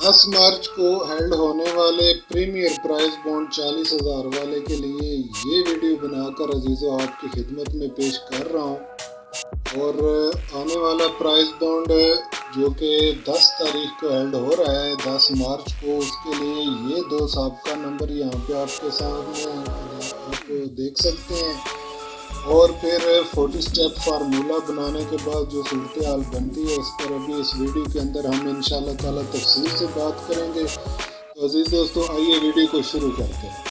10 मार्च को हेल्ड होने वाले प्रीमियर प्राइज बॉन्ड 40,000 वाले के लिए ये वीडियो बनाकर अजीज़ों आपकी खिदमत में पेश कर रहा हूँ। और आने वाला प्राइज बॉन्ड जो कि 10 तारीख को हेल्ड हो रहा है 10 मार्च को, उसके लिए ये दो साबिक़ा नंबर यहाँ पे आपके सामने आप देख सकते हैं। और फिर 40 स्टेप फार्मूला बनाने के बाद जो सूरत हाल बनती है उस पर अभी इस वीडियो के अंदर हम इंशाल्लाह ताला तफसील से बात करेंगे। तो अजीज़ दोस्तों, आइए वीडियो को शुरू करते हैं।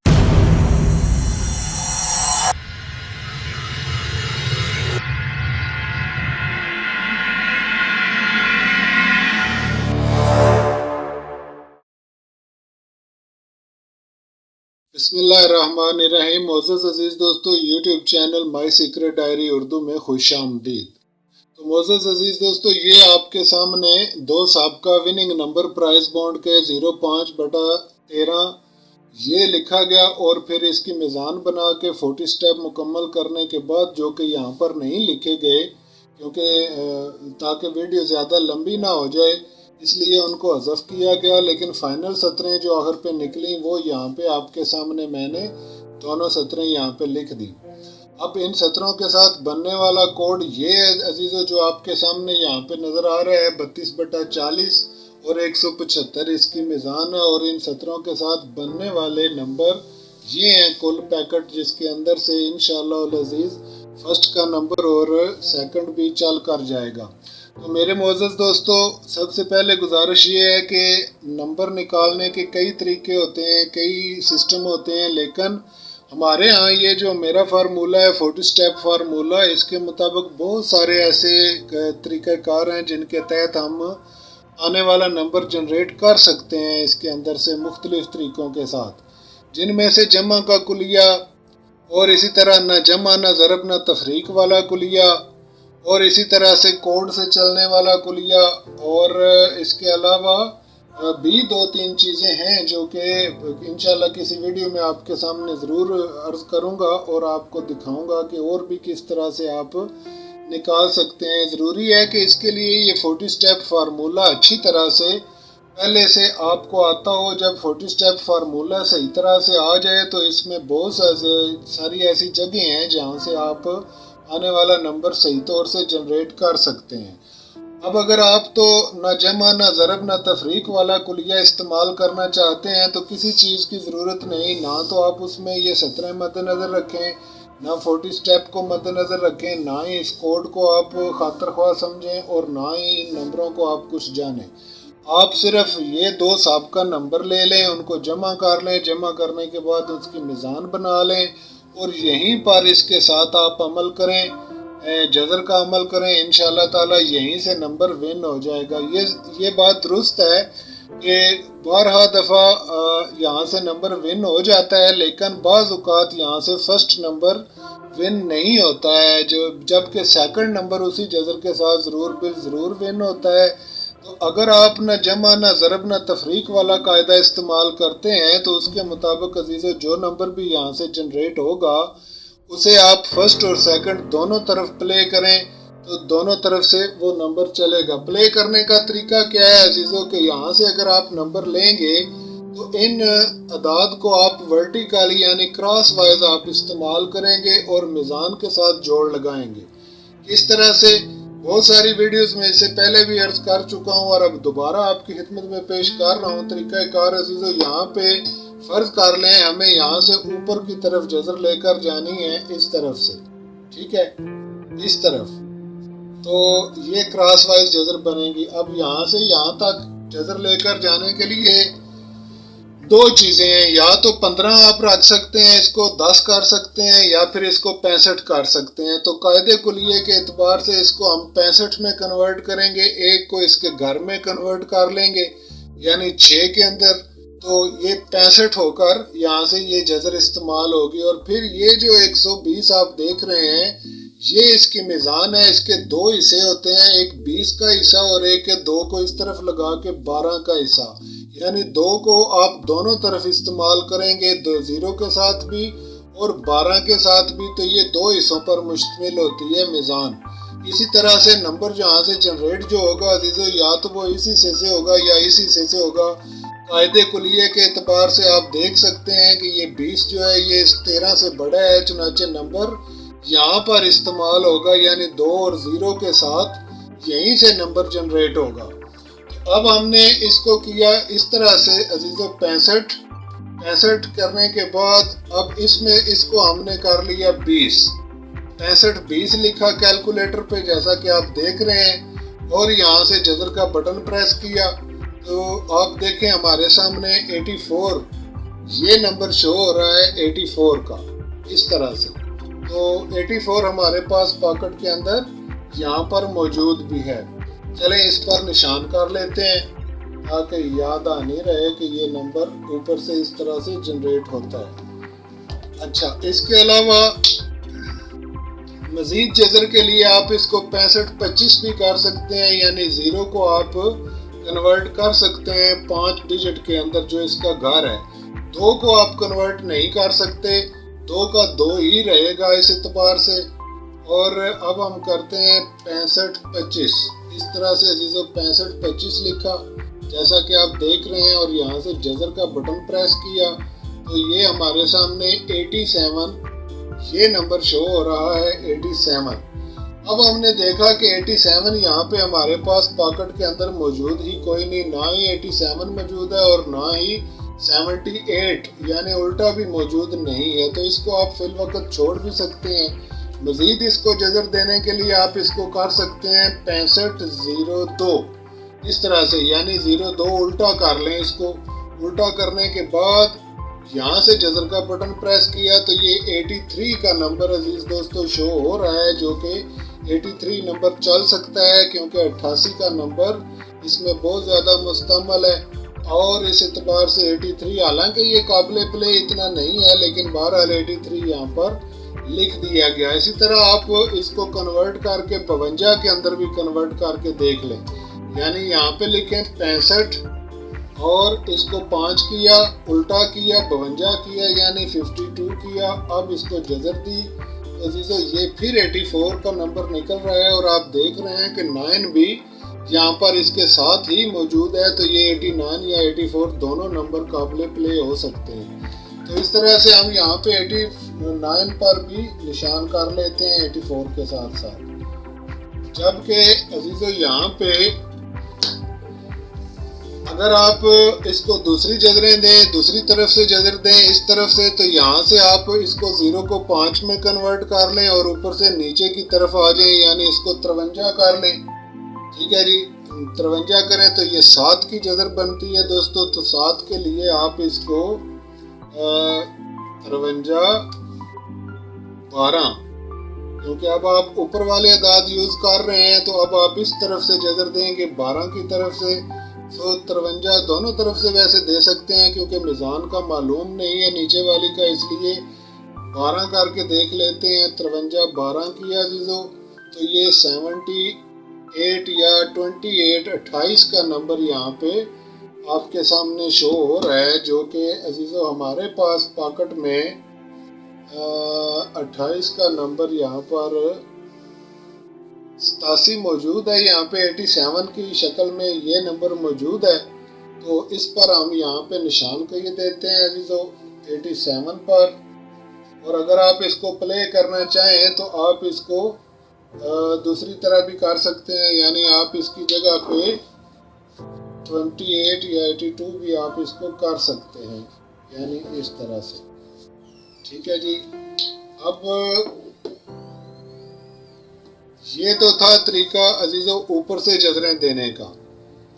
बिस्मिल्लाहिर्रहमानिर्रहीम। मोअज़्ज़ज़ अजीज़ दोस्तों, YouTube channel my secret diary Urdu में खुश आमदीद। तो मोअज़्ज़ज़ अजीज़ दोस्तों, ये आपके सामने दो साबिक़ा विनिंग नंबर प्राइस बॉन्ड के 05/13 ये लिखा गया और फिर इसकी मिज़ान बना के 40 स्टेप मुकम्मल करने के बाद, जो कि यहाँ पर नहीं लिखे गए क्योंकि ताकि वीडियो ज़्यादा लंबी ना हो जाए इसलिए उनको हज़फ किया गया, लेकिन फ़ाइनल सतरें जो आखिर पे निकली वो यहाँ पे आपके सामने मैंने दोनों सतरें यहाँ पे लिख दी। अब इन सतरों के साथ बनने वाला कोड ये अजीज़ों जो आपके सामने यहाँ पे नज़र आ रहा है 32/40 और 175 इसकी मिज़ान है। और इन सतरों के साथ बनने वाले नंबर ये हैं कुल पैकेट, जिसके अंदर से इंशाअल्लाह अज़ीज़ फर्स्ट का नंबर और सेकंड भी चल कर जाएगा। तो मेरे मोअज़्ज़ज़ दोस्तों, सबसे पहले गुजारिश ये है कि नंबर निकालने के कई तरीके होते हैं, कई सिस्टम होते हैं, लेकिन हमारे यहाँ ये जो मेरा फार्मूला है 40 स्टेप फार्मूला, इसके मुताबिक बहुत सारे ऐसे तरीक़ाकार हैं जिनके तहत हम आने वाला नंबर जनरेट कर सकते हैं इसके अंदर से मुख्तलिफ़ तरीक़ों के साथ, जिनमें से जमा का कुलिया और इसी तरह न जमा न ज़रब न तफरीक वाला कुलिया और इसी तरह से कोड से चलने वाला कुलिया। और इसके अलावा भी 2-3 चीज़ें हैं जो कि इंशाल्लाह किसी वीडियो में आपके सामने ज़रूर अर्ज़ करूँगा और आपको दिखाऊँगा कि और भी किस तरह से आप निकाल सकते हैं। ज़रूरी है कि इसके लिए ये 40 स्टेप फार्मूला अच्छी तरह से पहले से आपको आता हो। जब 40 स्टेप फार्मूला सही तरह से आ जाए तो इसमें बहुत सारी ऐसी जगह हैं जहाँ से आप आने वाला नंबर सही तौर से जनरेट कर सकते हैं। अब अगर आप तो ना जमा ना ज़रब ना तफरीक वाला कुलिया इस्तेमाल करना चाहते हैं तो किसी चीज़ की ज़रूरत नहीं, ना तो आप उसमें ये सतरें मद्देनज़र रखें, ना 40 स्टेप को मद्देनज़र रखें, ना ही इस कोड को आप खातिर ख्वाह समझें और ना ही इन नंबरों को आप कुछ जानें। आप सिर्फ ये दो साबिक़ा नंबर ले लें, उनको जमा कर लें, जमा करने के बाद उसकी मिज़ान बना लें और यहीं पर इसके साथ आप अमल करें, जज़र का अमल करें। इंशाअल्लाह ताला यहीं से नंबर विन हो जाएगा। ये बात दुरुस्त है कि बारहा दफ़ा यहाँ से नंबर विन हो जाता है, लेकिन बाज़ औक़ात यहाँ से फर्स्ट नंबर विन नहीं होता है, जबकि सेकंड नंबर उसी जज़र के साथ ज़रूर विन होता है। तो अगर आप न जमा न ज़रब न तफरीक वाला कायदा इस्तेमाल करते हैं तो उसके मुताबिक अजीज़ों जो नंबर भी यहाँ से जनरेट होगा उसे आप फर्स्ट और सेकंड दोनों तरफ प्ले करें तो दोनों तरफ से वो नंबर चलेगा। प्ले करने का तरीका क्या है अजीज़ों के, यहाँ से अगर आप नंबर लेंगे तो इन अदाद को आप वर्टिकली यानी क्रॉस वाइज आप इस्तेमाल करेंगे और मिज़ान के साथ जोड़ लगाएंगे। इस तरह से बहुत सारी वीडियोस में इससे पहले भी अर्ज़ कर चुका हूँ और अब दोबारा आपकी खिदमत में पेश कर रहा हूँ। तरीक़ाकार अज़ीज़ों, यहाँ पे फ़र्ज़ कर लें हमें यहाँ से ऊपर की तरफ जज़र लेकर जानी है इस तरफ से, ठीक है, इस तरफ, तो ये क्रॉस वाइज जज़र बनेगी। अब यहाँ से यहाँ तक जज़र लेकर जाने के लिए दो चीज़ें हैं, या तो 15 आप रख सकते हैं, इसको 10 कर सकते हैं, या फिर इसको 65 कर सकते हैं। तो कायदे कुलिये के एतबार से इसको हम 65 में कन्वर्ट करेंगे, एक को इसके घर में कन्वर्ट कर लेंगे यानी 6 के अंदर, तो ये 65 होकर यहाँ से ये जज़र इस्तेमाल होगी। और फिर ये जो 120 आप देख रहे हैं ये इसकी मिज़ान है। इसके दो हिस्से होते हैं, एक 20 का हिस्सा और एक 2 को इस तरफ लगा के 12 का हिस्सा, यानी 2 को आप दोनों तरफ इस्तेमाल करेंगे, 2 0 के साथ भी और 12 के साथ भी। तो ये दो हिस्सों पर मुश्तमिल होती है मिज़ान। इसी तरह से नंबर जहाँ से जनरेट जो होगा अजीजों, या तो वो इसी से होगा या इसी से होगा। कायदे कुलिये के एतबार से आप देख सकते हैं कि ये 20 जो है ये इस 13 से बड़ा है, चुनाचे नंबर यहाँ पर इस्तेमाल होगा, यानी 2 और 0 के साथ यहीं से नंबर जनरेट होगा। तो अब हमने इसको किया इस तरह से अजीजों, 65 करने के बाद अब इसमें इसको हमने कर लिया 20, 65-20 लिखा कैलकुलेटर पे जैसा कि आप देख रहे हैं, और यहाँ से जज़र का बटन प्रेस किया तो आप देखें हमारे सामने 84 ये नंबर शो हो रहा है, 84 का इस तरह से। तो 84 हमारे पास पॉकेट के अंदर यहाँ पर मौजूद भी है। चलें इस पर निशान कर लेते हैं ताकि याद आनी रहे कि ये नंबर ऊपर से इस तरह से जनरेट होता है। अच्छा, इसके अलावा मज़ीद जज़र के लिए आप इसको 65-25 भी कर सकते हैं, यानी 0 को आप कन्वर्ट कर सकते हैं 5 डिजिट के अंदर जो इसका घर है। 2 को आप कन्वर्ट नहीं कर सकते, 2 का 2 ही रहेगा इस एतबार से। और अब हम करते हैं 65-25, इस तरह से अजीजों 65-25 लिखा जैसा कि आप देख रहे हैं, और यहाँ से जज़र का बटन प्रेस किया तो ये हमारे सामने 87 ये नंबर शो हो रहा है, 87। अब हमने देखा कि 87 यहाँ पे हमारे पास पॉकेट के अंदर मौजूद ही कोई नहीं, ना ही 87 मौजूद है और ना ही 78 यानी उल्टा भी मौजूद नहीं है। तो इसको आप फिल वक्त छोड़ भी सकते हैं। मज़ीद इसको जज़र देने के लिए आप इसको कर सकते हैं 65-02 इस तरह से, यानी 02 उल्टा कर लें। इसको उल्टा करने के बाद यहाँ से जज़र का बटन प्रेस किया तो ये 83 का नंबर अजीज दोस्तों शो हो रहा है, जो कि 83 नंबर चल सकता है क्योंकि 88 का नंबर इसमें बहुत ज़्यादा मुस्तमल है। और इस एतबार से 83, हालांकि ये काबिल प्ले इतना नहीं है, लेकिन बहरहाल 83 यहाँ पर लिख दिया गया। इसी तरह आप इसको कन्वर्ट करके 52 के अंदर भी कन्वर्ट करके देख लें, यानी यहाँ पे लिखें 65 और इसको 5 किया, उल्टा किया 52 किया यानी 52 किया। अब इसको जज़र दी तो अजीजों ये फिर 84 का नंबर निकल रहा है, और आप देख रहे हैं कि 9 भी यहाँ पर इसके साथ ही मौजूद है। तो ये 89 या 84 दोनों नंबर काबिल प्ले हो सकते हैं। तो इस तरह से हम यहाँ पे 89 पर भी निशान कर लेते हैं 84 के साथ साथ। जबकि अजीजों यहाँ पे अगर आप इसको दूसरी जज़रें दें, दूसरी तरफ से जज़र दें इस तरफ से, तो यहाँ से आप इसको 0 को 5 में कन्वर्ट कर लें और ऊपर से नीचे की तरफ आ जाएं, यानी इसको 53 कर लें। ठीक है जी, 53 करें तो ये 7 की जज़र बनती है दोस्तों। तो 7 के लिए आप इसको 53 12, क्योंकि अब आप ऊपर वाले अदाद यूज़ कर रहे हैं तो अब आप इस तरफ से जज़र देंगे 12 की तरफ से। तो 53 दोनों तरफ से वैसे दे सकते हैं क्योंकि मिज़ान का मालूम नहीं है नीचे वाली का, इसलिए 12 करके देख लेते हैं। 53 12 किया अजीजों तो ये 78 या 28 का नंबर यहाँ पे आपके सामने शो हो रहा है, जो कि अजीजों हमारे पास पॉकेट में 28 का नंबर यहाँ पर 87 मौजूद है। यहाँ पे 87 की शक्ल में ये नंबर मौजूद है, तो इस पर हम यहाँ पे निशान को ये देते हैं अजीजों 87 पर। और अगर आप इसको प्ले करना चाहें तो आप इसको दूसरी तरह भी कर सकते हैं, यानी आप इसकी जगह पे 28 या 82 भी आप इसको कर सकते हैं, यानी इस तरह से। ठीक है जी। अब ये तो था तरीका अजीजों ऊपर से जज़रें देने का,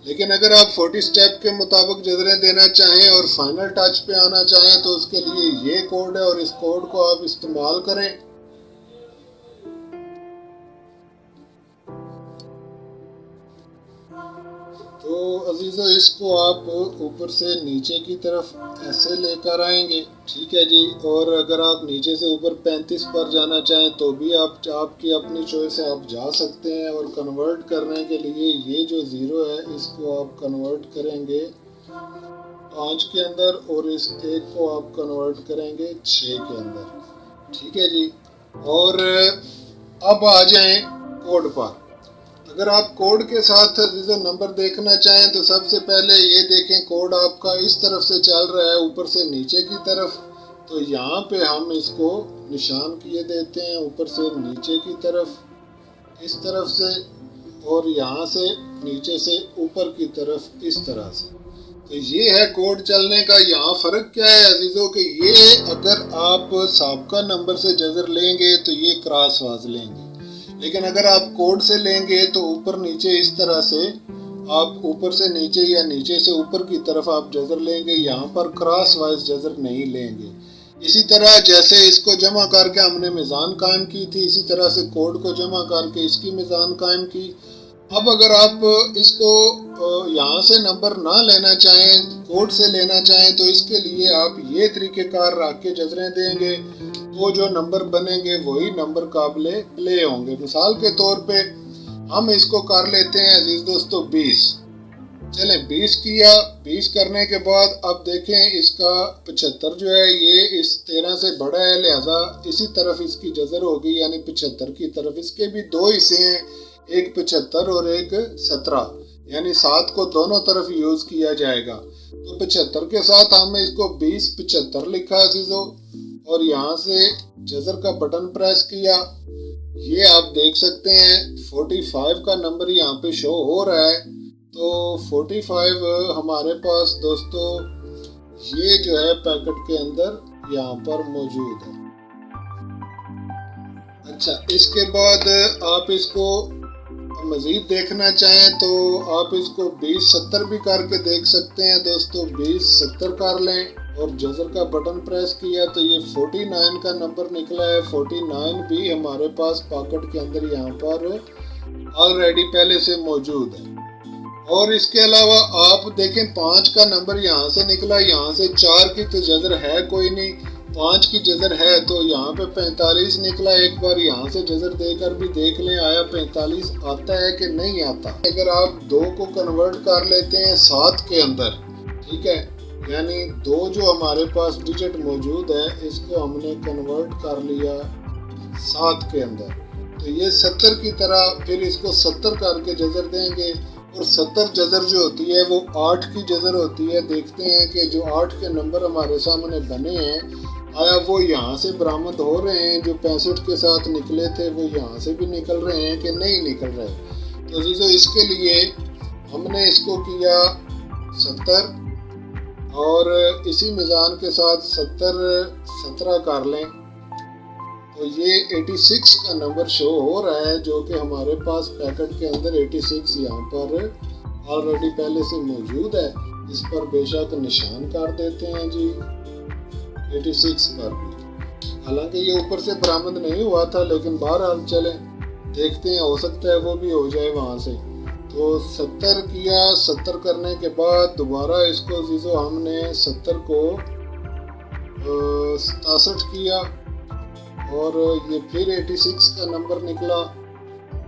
लेकिन अगर आप 40 स्टेप के मुताबिक जज़रें देना चाहें और फाइनल टच पे आना चाहें तो उसके लिए ये कोड है और इस कोड को आप इस्तेमाल करें। तो अजीजों इसको आप ऊपर से नीचे की तरफ ऐसे लेकर आएंगे। ठीक है जी। और अगर आप नीचे से ऊपर 35 पर जाना चाहें तो भी आपकी अपनी चॉइस है, आप जा सकते हैं। और कन्वर्ट करने के लिए ये जो 0 है इसको आप कन्वर्ट करेंगे 5 के अंदर और इस 1 को आप कन्वर्ट करेंगे 6 के अंदर। ठीक है जी। और अब आ जाएं कोड पर। अगर आप कोड के साथ जो नंबर देखना चाहें तो सबसे पहले ये देखें, कोड आपका इस तरफ से चल रहा है ऊपर से नीचे की तरफ, तो यहाँ पे हम इसको निशान किए देते हैं ऊपर से नीचे की तरफ इस तरफ से, और यहाँ से नीचे से ऊपर की तरफ इस तरह से। तो ये है कोड चलने का। यहाँ फ़र्क क्या है अजीज़ों कि ये अगर आप साबिक़ा नंबर से जज़र लेंगे तो ये क्रॉस वाज लेंगे, लेकिन अगर आप कोड से लेंगे तो ऊपर नीचे इस तरह से, आप ऊपर से नीचे या नीचे से ऊपर की तरफ आप जज़र लेंगे, यहाँ पर क्रॉस वाइज जज़र नहीं लेंगे। इसी तरह जैसे इसको जमा करके हमने मिज़ान कायम की थी, इसी तरह से कोड को जमा करके इसकी मिज़ान कायम की। अब अगर आप इसको यहाँ से नंबर ना लेना चाहें, कोड से लेना चाहें, तो इसके लिए आप ये तरीक़ेकार रख के जज़रें देंगे, तो जो नंबर बनेंगे वही नंबर काबिले प्ले होंगे। मिसाल के तौर पे हम इसको कर लेते हैं अजीज़ दोस्तों 20। चलें 20 किया, 20 करने के बाद अब देखें इसका 75 जो है ये इस 13 से बड़ा है, लिहाजा इसी तरफ इसकी जज़र होगी, यानी 75 की तरफ। इसके भी दो हिस्से हैं, एक 75 और एक 17, यानी 7 को दोनों तरफ यूज़ किया जाएगा। तो 75 के साथ हमने इसको 20 75 लिखा अजीज़ों, और यहाँ से जज़र का बटन प्रेस किया। ये आप देख सकते हैं 45 का नंबर यहाँ पे शो हो रहा है। तो 45 हमारे पास दोस्तों ये जो है पैकेट के अंदर यहाँ पर मौजूद है। अच्छा, इसके बाद आप इसको मज़ीद देखना चाहें तो आप इसको 20 70 भी करके देख सकते हैं दोस्तों। 20 70 कर लें और जज़र का बटन प्रेस किया तो ये 49 का नंबर निकला है। 49 भी हमारे पास पॉकेट के अंदर यहाँ पर ऑलरेडी पहले से मौजूद है। और इसके अलावा आप देखें 5 का नंबर यहाँ से निकला, यहाँ से 4 की तो जज़र है कोई नहीं, 5 की जज़र है तो यहाँ पे 45 निकला। एक बार यहाँ से जज़र देकर भी देख लें आया 45 आता है कि नहीं आता। अगर आप 2 को कन्वर्ट कर लेते हैं 7 के अंदर, ठीक है, यानी 2 जो हमारे पास डिजिट मौजूद है इसको हमने कन्वर्ट कर लिया 7 के अंदर, तो ये 70 की तरह फिर इसको 70 करके जज़र देंगे। और 70 जज़र जो होती है वो 8 की जज़र होती है। देखते हैं कि जो 8 के नंबर हमारे सामने बने हैं आया वो यहाँ से बरामद हो रहे हैं, जो 65 के साथ निकले थे वो यहाँ से भी निकल रहे हैं कि नहीं निकल रहे। तो अजीज़ों इसके लिए हमने इसको किया 70 और इसी मिज़ान के साथ 70 17 कर लें तो ये 86 का नंबर शो हो रहा है, जो कि हमारे पास पैकेट के अंदर 86 यहाँ पर ऑलरेडी पहले से मौजूद है। इस पर बेशक निशान कर देते हैं जी 86 पर भी, हालांकि ये ऊपर से बरामद नहीं हुआ था, लेकिन बहरहाल चलें देखते हैं, हो सकता है वो भी हो जाए वहाँ से। तो 70 किया, 70 करने के बाद दोबारा इसको जीजो हमने 70 को 67 किया और ये फिर 86 का नंबर निकला।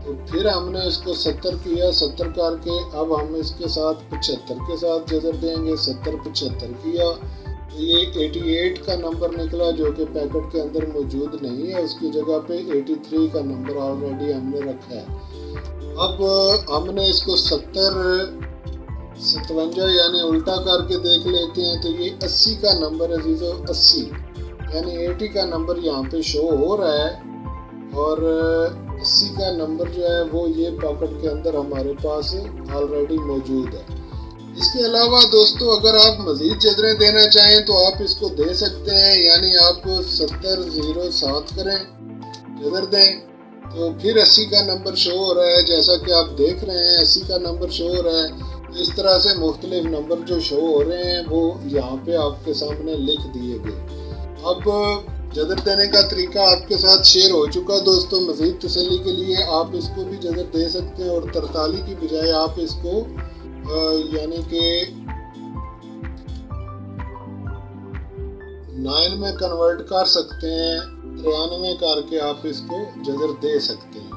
तो फिर हमने इसको 70 किया, 70 करके अब हम इसके साथ 75 के साथ जज़र देंगे। 70 75 किया तो ये 88 का नंबर निकला, जो कि पैकेट के अंदर मौजूद नहीं है, उसकी जगह पे 83 का नंबर ऑलरेडी हमने रखा है। अब हमने इसको 70 57 यानी उल्टा करके देख लेते हैं तो ये 80 का नंबर है जीजो, 80 यानी 80 का नंबर यहाँ पे शो हो रहा है और 80 का नंबर जो है वो ये पॉकेट के अंदर हमारे पास ऑलरेडी मौजूद है। इसके अलावा दोस्तों अगर आप मज़ीद जज़रें देना चाहें तो आप इसको दे सकते हैं, यानी आप 7007 करें जज़र दें तो फिर 80 का नंबर शो हो रहा है, जैसा कि आप देख रहे हैं 80 का नंबर शो हो रहा है। तो इस तरह से मुख्तलिफ नंबर जो शो हो रहे हैं वो यहाँ पे आपके सामने लिख दिए गए। अब जज़र देने का तरीका आपके साथ शेयर हो चुका दोस्तों। मज़ीद तसल्ली के लिए आप इसको भी जज़र दे सकते हैं और 43 की बजाय आप इसको यानी कि 9 में कन्वर्ट कर सकते हैं, 93 करके आप इसको जज़र दे सकते हैं।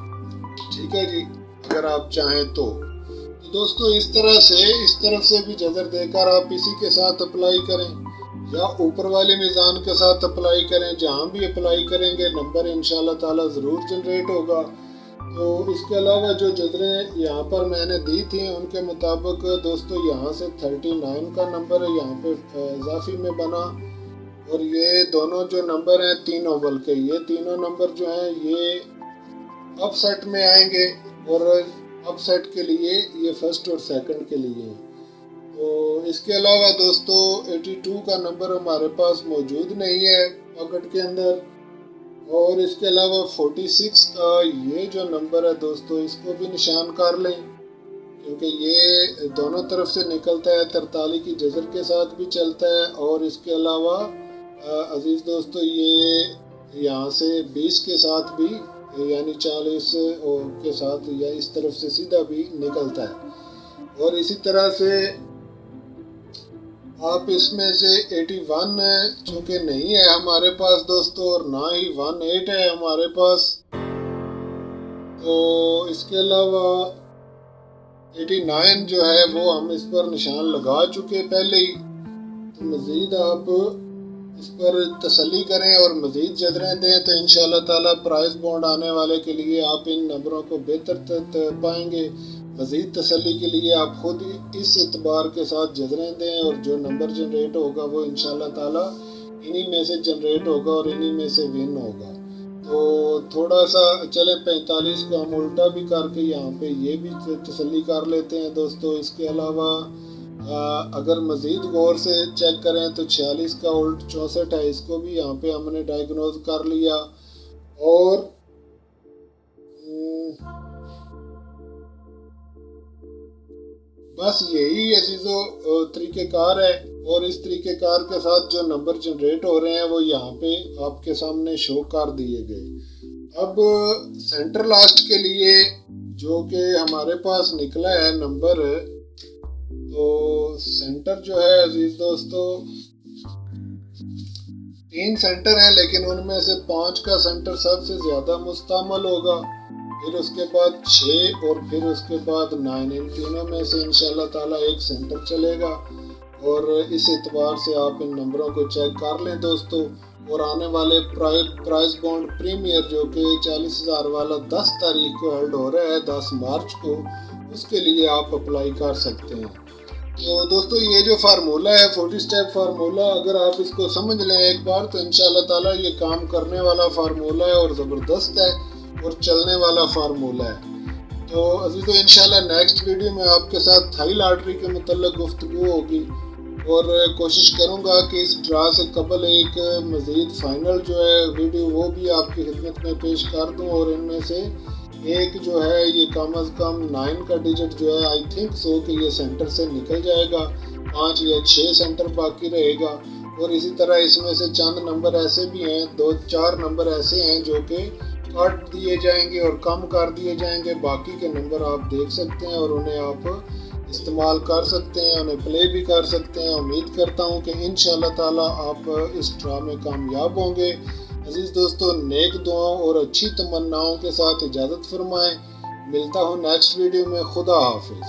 ठीक है जी, अगर आप चाहें तो दोस्तों इस तरफ से भी जज़र देकर आप इसी के साथ अप्लाई करें या ऊपर वाले मिज़ान के साथ अप्लाई करें। जहाँ भी अप्लाई करेंगे नंबर इंशाल्लाह ताला ज़रूर जनरेट होगा। تو اس کے علاوہ جو جذریں یہاں پر میں نے دی تھیں ان کے مطابق دوستو یہاں سے 39 کا نمبر ہے یہاں پہ اضافی میں بنا، اور یہ دونوں جو نمبر ہیں تینوں، بلکہ یہ تینوں نمبر جو ہیں یہ اپ سیٹ میں آئیں گے، اور اپ سیٹ کے لیے یہ فرسٹ اور سیکنڈ کے لیے۔ تو اس کے علاوہ دوستو 82 کا نمبر ہمارے پاس موجود نہیں ہے پاکٹ کے اندر، اور اس کے علاوہ 46 کا یہ جو نمبر ہے دوستو اس کو بھی نشان کر لیں، کیونکہ یہ دونوں طرف سے نکلتا ہے، 43 کی جذر کے ساتھ بھی چلتا ہے، اور اس کے علاوہ عزیز دوستو یہ یہاں سے 20 کے ساتھ بھی، یعنی 40 کے ساتھ یا اس طرف سے سیدھا بھی نکلتا ہے۔ اور اسی طرح سے آپ اس میں سے 81 چونکہ نہیں ہے ہمارے پاس دوستو، اور نہ ہی 18 ہے ہمارے پاس، تو اس کے علاوہ 89 جو ہے وہ ہم اس پر نشان لگا چکے پہلے ہی۔ تو مزید آپ اس پر تسلی کریں اور مزید جذریں دیں تو انشاءاللہ تعالی پرائز بونڈ آنے والے کے لیے آپ ان نمبروں کو بہتر پائیں گے۔ مزید تسلی کے لیے آپ خود اس اعتبار کے ساتھ جذریں دیں، اور جو نمبر جنریٹ ہوگا وہ انشاءاللہ تعالی انہی میں سے جنریٹ ہوگا اور انہی میں سے ون ہوگا۔ تو تھوڑا سا چلیں 45 کو ہم الٹا بھی کر کے یہاں پہ یہ بھی تسلی کر لیتے ہیں دوستو۔ اس کے علاوہ اگر مزید غور سے چیک کریں تو 46 کا الٹ 64 ہے، اس کو بھی یہاں پہ ہم نے ڈائیگنوز کر لیا، اور بس یہی عزیزو طریقہ کار ہے، اور اس طریقہ کار کے ساتھ جو نمبر جنریٹ ہو رہے ہیں وہ یہاں پہ آپ کے سامنے شو کر دیے گئے۔ اب سینٹر لاسٹ کے لیے جو کہ ہمارے پاس نکلا ہے نمبر، تو سینٹر جو ہے عزیز دوستو 3 سینٹر ہیں، لیکن ان میں سے 5 کا سینٹر سب سے زیادہ مستعمل ہوگا، پھر اس کے بعد 6 اور پھر اس کے بعد 9۔ ان تینوں میں سے انشاءاللہ تعالی ایک سینٹر چلے گا، اور اس اعتبار سے آپ ان نمبروں کو چیک کر لیں دوستو۔ اور آنے والے پرائز بونڈ پریمیئر جو کہ 40,000 والا 10 تاریخ کو ہیلڈ ہو رہا ہے، 10 مارچ کو، اس کے لیے آپ اپلائی کر سکتے ہیں۔ تو دوستو یہ جو فارمولہ ہے 40 سٹیپ فارمولہ، اگر آپ اس کو سمجھ لیں ایک بار تو انشاءاللہ تعالی یہ کام کرنے والا فارمولہ ہے، اور زبردست ہے اور چلنے والا فارمولہ ہے۔ تو عزیزو انشاءاللہ نیکسٹ ویڈیو میں آپ کے ساتھ تھائی لاٹری کے متعلق گفتگو ہوگی، اور کوشش کروں گا کہ اس ڈرا سے قبل ایک مزید فائنل جو ہے ویڈیو وہ بھی آپ کی خدمت میں پیش کر دوں، اور ان میں سے ایک جو ہے یہ کم از کم 9 کا ڈیجٹ جو ہے آئی تھنک سو کہ یہ سینٹر سے نکل جائے گا، 5 یا 6 سینٹر باقی رہے گا، اور اسی طرح اس میں سے چند نمبر ایسے بھی ہیں، 2-4 نمبر ایسے ہیں جو کہ کاٹ دیے جائیں گے اور کم کر دیے جائیں گے، باقی کے نمبر آپ دیکھ سکتے ہیں اور انہیں آپ استعمال کر سکتے ہیں، انہیں پلے بھی کر سکتے ہیں۔ امید کرتا ہوں کہ انشاءاللہ تعالی آپ اس ڈرا میں کامیاب ہوں گے۔ عزیز دوستو نیک دعاؤں اور اچھی تمناؤں کے ساتھ اجازت فرمائیں، ملتا ہوں نیکسٹ ویڈیو میں، خدا حافظ۔